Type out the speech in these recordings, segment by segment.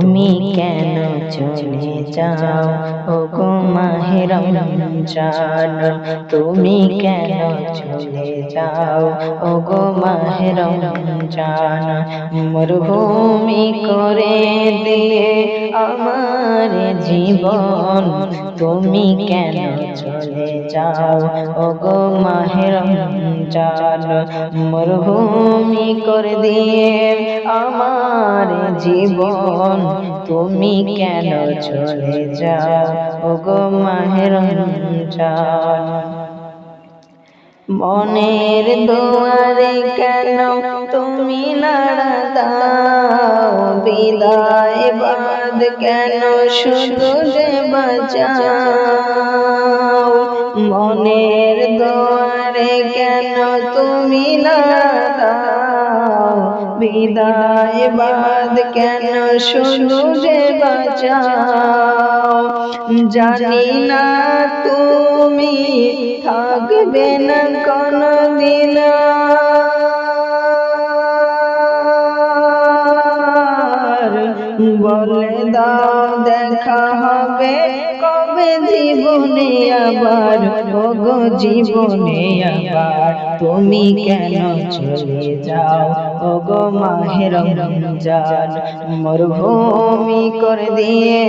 তুমি কেন চলে যাও ওগো মাহে রমজান, তুমি কেন চলে যাও ওগো মাহে রমজান। মরুভূমি করে দিয়ে আমার জীবন, তুমি কেন চলে যাও ওগো মাহে রমজান। মরুভূমি করে দিয়ে আমার জীবন, তুমি কেন চলে যাও ওগো মাহে রমজান। মনের দুয়ারে কেন তুমি নাড়া দাও, বিদায় বাদ কেন শুধু যে বাঁচাও। মনের দুয়ারে কেন তুমি নাড়া দাও, বিদায় বাদ কেন শুধু যে বাঁচাও। জানি না তুমি থাকবে না কোনদিন, বলে দাও দেখা হবে কবে জীবনে আবার ওগো জীবনে আবার। তুমি কেন চলে যাও ওগো মাহে রমজান, মরুভূমি করে দিয়ে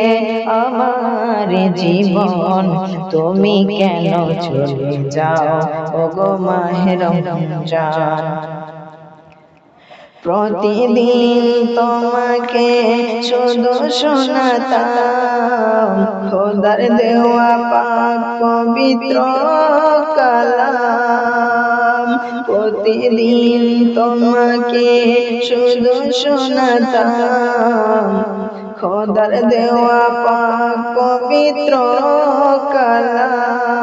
আমার জীবন, তুমি কেন চলে যাও ওগো মাহে রমজান। প্রতিদিন তোমাকে শুধু শোনাতাম খোদার দেওয়া পাক পবিত্র কালাম। প্রতিদিন তোমাকে শুধু শোনাতাম খোদার দেওয়া পাক পবিত্র কালাম।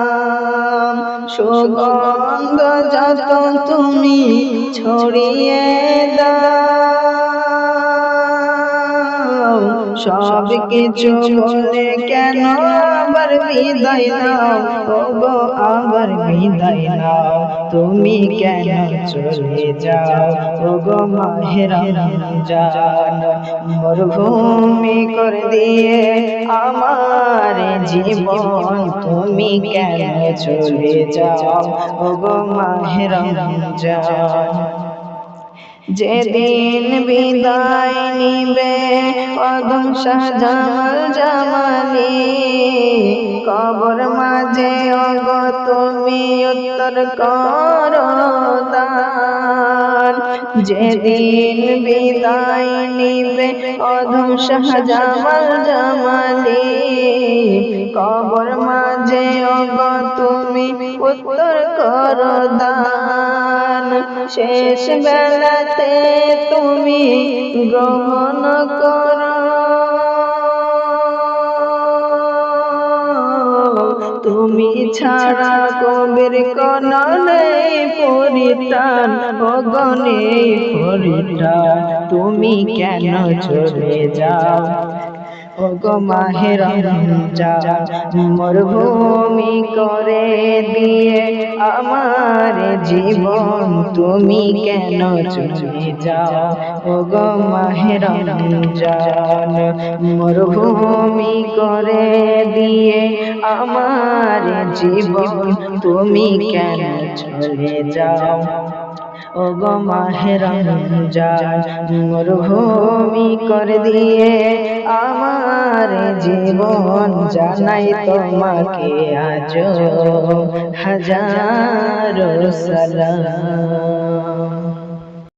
সুগন্ধ যত তুমি ছড়িয়ে দাও, সব কিছু বলে কেন আবার বিদায় নাও ওগো আবার বিদায় নাও। তুমি কেন চলে যাও ওগো মাহে রমজান, মরুভূমি করে দিয়ে আমার জীবন, তুমি কেন চলে যাও ওগো মাহে রমজান। যেদিন বিদায় নিবে আদম শাহ জামাল জামালি, কবর মাঝে ওগো তুমি উত্তর করো দান। যেদিন বিদায় নিবে আদম শাহ জামাল জামালি, কবর মাঝে ওগো তুমি উত্তর করো দান। শেষ বেলাতে তুমি গ্রহণ করো, তুমি ছাড়া কবির কোন নেই পরিত্রাণ ওগো নেই পরিত্রাণ। তুমি কেন চলে যাও ওগো মাহে রমজান, মরুভূমি করে দিয়ে আমার জীবন, তুমি কেন চলে যাও ওগো মাহে রমজান। মরুভূমি করে দিয়ে আমার জীবন, তুমি কেন চলে যাও ওগো মাহে রমজান। মরুভূমি করে দিয়ে আমার জীবন, জানাই তোমাকে আজ হাজারো সালাম।